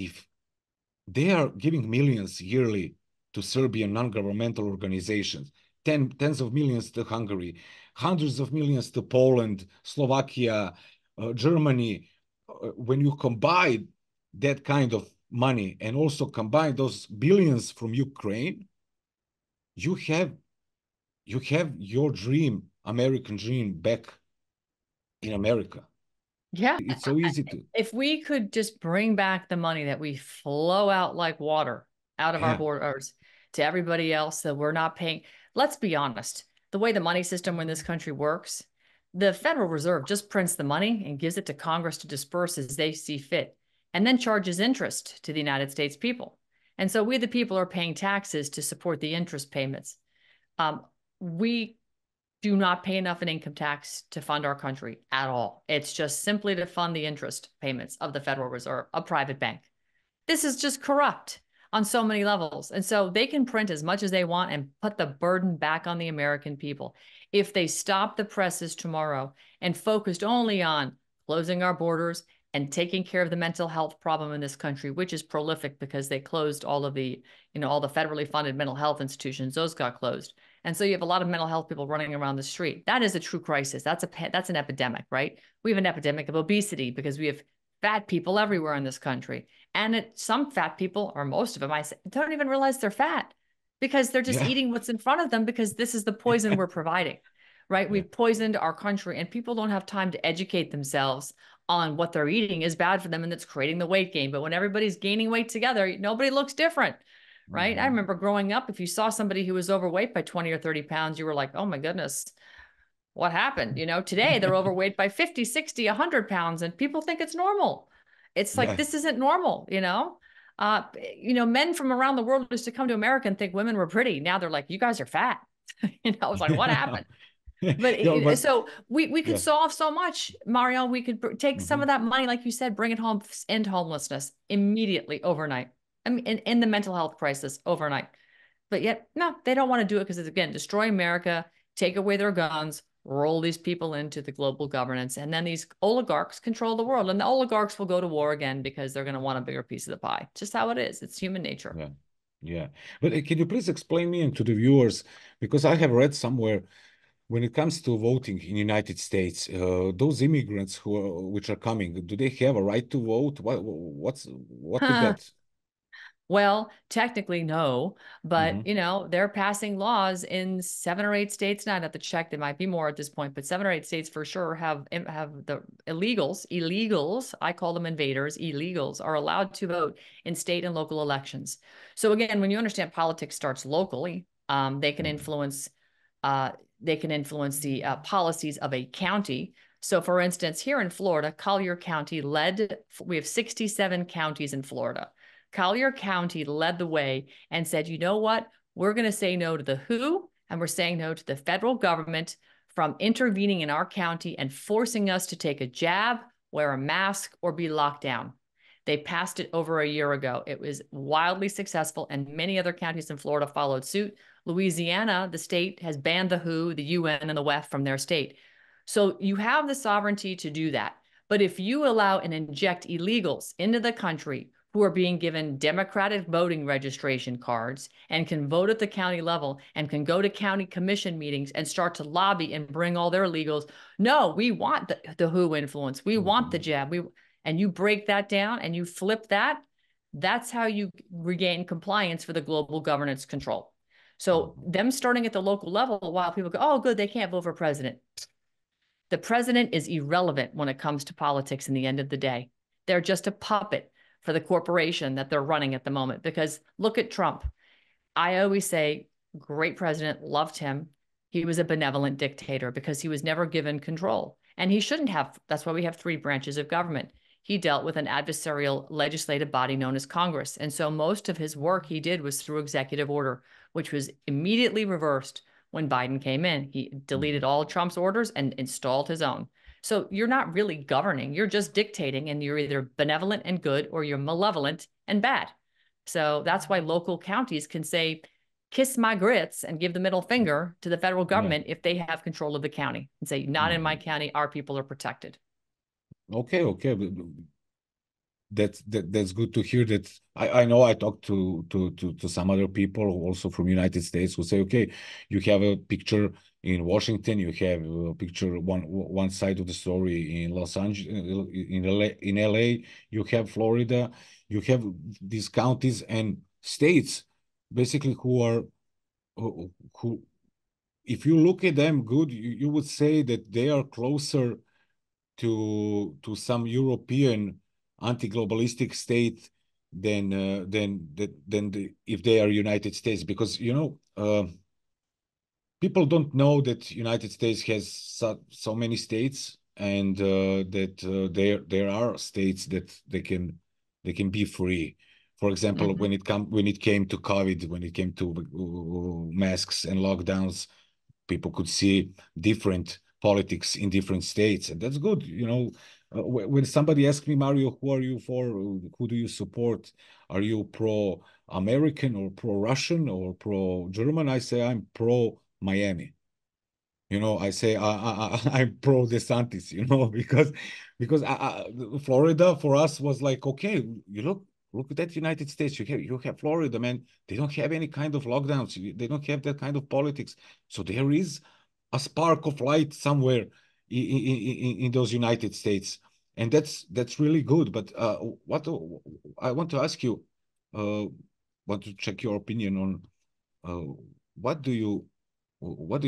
if they are giving millions yearly to Serbian non-governmental organizations, tens of millions to Hungary, hundreds of millions to Poland, Slovakia, Germany, when you combine that kind of money and also combine those billions from Ukraine, you have your dream, American dream, back in America. Yeah. It's so easy to. If we could just bring back the money that we flow out like water out of our borders to everybody else that we're not paying. Let's be honest. The way the money system in this country works, the Federal Reserve just prints the money and gives it to Congress to disperse as they see fit, and then charges interest to the United States people. And so we, the people, are paying taxes to support the interest payments. We do not pay enough in income tax to fund our country at all. It's just simply to fund the interest payments of the Federal Reserve, a private bank. This is just corrupt on so many levels. And so they can print as much as they want and put the burden back on the American people. If they stop the presses tomorrow and focused only on closing our borders and taking care of the mental health problem in this country, which is prolific because they closed all of the, all the federally funded mental health institutions, those got closed. And so you have a lot of mental health people running around the street. That is a true crisis. That's an epidemic, right? We have an epidemic of obesity because we have fat people everywhere in this country. And some fat people, or most of them, don't even realize they're fat because they're just eating what's in front of them because this is the poison we're providing, right? We've poisoned our country and people don't have time to educate themselves on what they're eating is bad for them and it's creating the weight gain. But when everybody's gaining weight together, nobody looks different. Right. I remember growing up, if you saw somebody who was overweight by 20 or 30 pounds, you were like, oh my goodness, what happened? Today they're overweight by 50, 60, 100 pounds and people think it's normal. It's like, this isn't normal, men from around the world used to come to America and think women were pretty. Now they're like, you guys are fat. I was like, what happened? But so we could solve so much, Mario. We could take some of that money, like you said, bring it home, end homelessness immediately overnight. I mean, in the mental health crisis overnight. But yet, no, they don't want to do it because it's, again, destroy America, take away their guns, roll these people into the global governance. And then these oligarchs control the world. And the oligarchs will go to war again because they're going to want a bigger piece of the pie. It's just how it is. It's human nature. Yeah. Yeah. But can you please explain me and to the viewers, because I have read somewhere when it comes to voting in the United States, those immigrants which are coming, do they have a right to vote? What with that? Well, technically, no, but they're passing laws in 7 or 8 states. Now, I'd have to check. There might be more at this point, but 7 or 8 states for sure have the illegals. I call them invaders. Illegals are allowed to vote in state and local elections. So again, when you understand politics starts locally, they can influence. They can influence the policies of a county. So, for instance, here in Florida, Collier County we have 67 counties in Florida. Collier County led the way and said, you know what? We're going to say no to the WHO, and we're saying no to the federal government from intervening in our county and forcing us to take a jab, wear a mask, or be locked down. They passed it over a year ago. It was wildly successful, and many other counties in Florida followed suit. Louisiana, the state, has banned the WHO, the UN, and the WEF from their state. So you have the sovereignty to do that. But if you allow and inject illegals into the country who are being given Democratic voting registration cards and can vote at the county level and can go to county commission meetings and start to lobby and bring all their illegals, no, we want the WHO influence. We want the jab. And you break that down and you flip that, that's how you regain compliance for the global governance control. So them starting at the local level, while people go, oh, good, they can't vote for president. The president is irrelevant when it comes to politics in the end of the day. They're just a puppet for the corporation that they're running at the moment. Because look at Trump. I always say, great president, loved him. He was a benevolent dictator because he was never given control. And he shouldn't have. That's why we have 3 branches of government. He dealt with an adversarial legislative body known as Congress. And so most of his work he did was through executive order, which was immediately reversed when Biden came in. He deleted all Trump's orders and installed his own. So you're not really governing, you're just dictating, and you're either benevolent and good or you're malevolent and bad. So that's why local counties can say, kiss my grits and give the middle finger to the federal government if they have control of the county and say, not in my county, our people are protected. Okay. that's good to hear. That I know I talked to some other people also from United States who say, okay, you have a picture in Washington, you have a picture one side of the story in Los Angeles, in LA, you have Florida, you have these counties and states basically who if you look at them good, you would say that they are closer to some European anti-globalistic state than if they are United States, because people don't know that United States has so many states, and that there are states that they can be free. For example, Mm-hmm. when it came to COVID, when it came to masks and lockdowns, people could see different politics in different states, and that's good. When somebody asks me, Mario, who are you for? Who do you support? Are you pro-American or pro-Russian or pro-German? I say I'm pro-Miami. I say I'm pro DeSantis. Because Florida for us was like, okay, look at that United States. You have Florida, man. They don't have any kind of lockdowns. They don't have that kind of politics. So there is a spark of light somewhere in those United States, and that's really good. But what I want to ask you, want to check your opinion on uh, what do you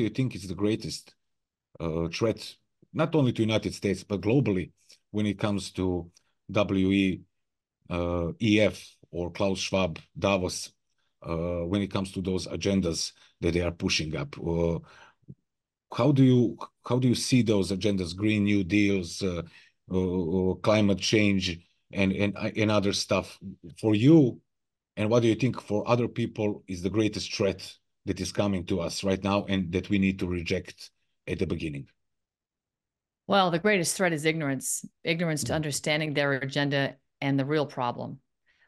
think is the greatest threat, not only to United States but globally, when it comes to WEF or Klaus Schwab, Davos, when it comes to those agendas that they are pushing up? How do you see those agendas, Green New Deals, climate change, and other stuff for you? And what do you think for other people is the greatest threat that is coming to us right now and that we need to reject at the beginning? Well, the greatest threat is ignorance to understanding their agenda and the real problem.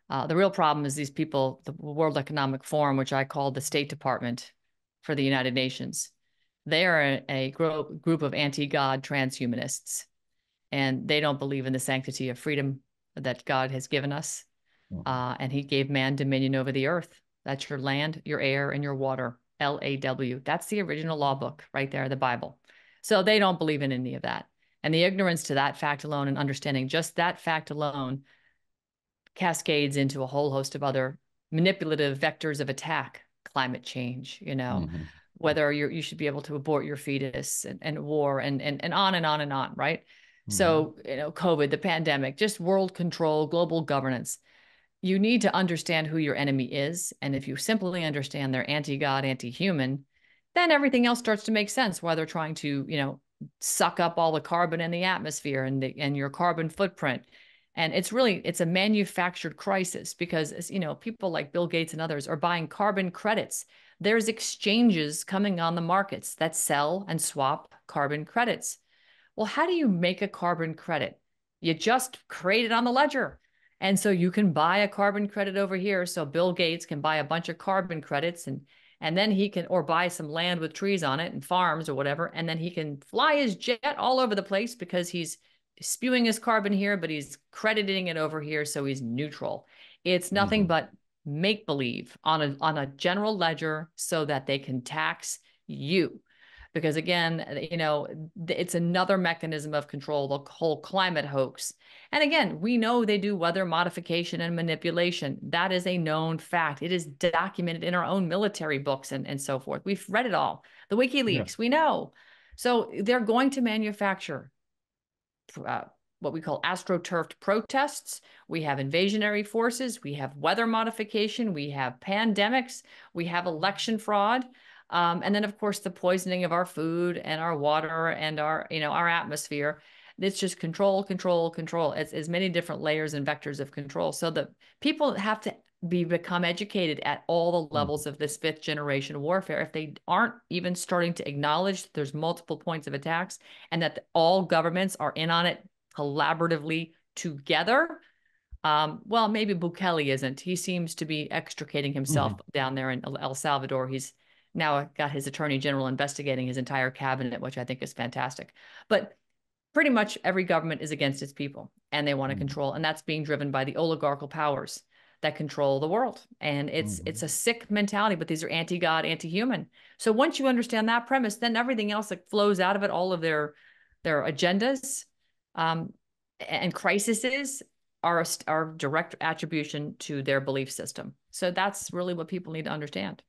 The real problem is these people, the World Economic Forum, which I call the State Department for the United Nations. They are a group of anti-God transhumanists, and they don't believe in the sanctity of freedom that God has given us. And he gave man dominion over the earth. That's your land, your air, and your water. LAW. That's the original law book right there, the Bible. So they don't believe in any of that. And the ignorance to that fact alone and understanding just that fact alone cascades into a whole host of other manipulative vectors of attack. Climate change, whether you should be able to abort your fetus, and war, and on and on and on, right? So, COVID, the pandemic, just world control, global governance. You need to understand who your enemy is. And if you simply understand they're anti-God, anti-human, then everything else starts to make sense, why they're trying to, suck up all the carbon in the atmosphere and your carbon footprint. And it's a manufactured crisis because, people like Bill Gates and others are buying carbon credits. There's exchanges coming on the markets that sell and swap carbon credits. Well, how do you make a carbon credit? You just create it on the ledger. And so you can buy a carbon credit over here. So Bill Gates can buy a bunch of carbon credits and then he can, or buy some land with trees on it and farms or whatever. And then he can fly his jet all over the place because he's spewing his carbon here, but he's crediting it over here. So he's neutral. It's nothing but make believe on a general ledger so that they can tax you. Because again, it's another mechanism of control, the whole climate hoax. And again, we know they do weather modification and manipulation. That is a known fact. It is documented in our own military books and so forth. We've read it all. The WikiLeaks, we know. So they're going to manufacture what we call astroturfed protests. We have invasionary forces. We have weather modification. We have pandemics. We have election fraud. And then, of course, the poisoning of our food and our water and our atmosphere. It's just control, control, control. It's as many different layers and vectors of control. So the people have to become educated at all the levels of this fifth generation warfare. If they aren't even starting to acknowledge that there's multiple points of attacks and that all governments are in on it collaboratively together, well, maybe Bukele isn't. He seems to be extricating himself down there in El Salvador. He's now got his attorney general investigating his entire cabinet, which I think is fantastic. But pretty much every government is against its people, and they want to control, and that's being driven by the oligarchical powers that control the world. And it's a sick mentality, but these are anti-God, anti-human. So once you understand that premise, then everything else that flows out of it, all of their agendas and crises are direct attribution to their belief system. So that's really what people need to understand.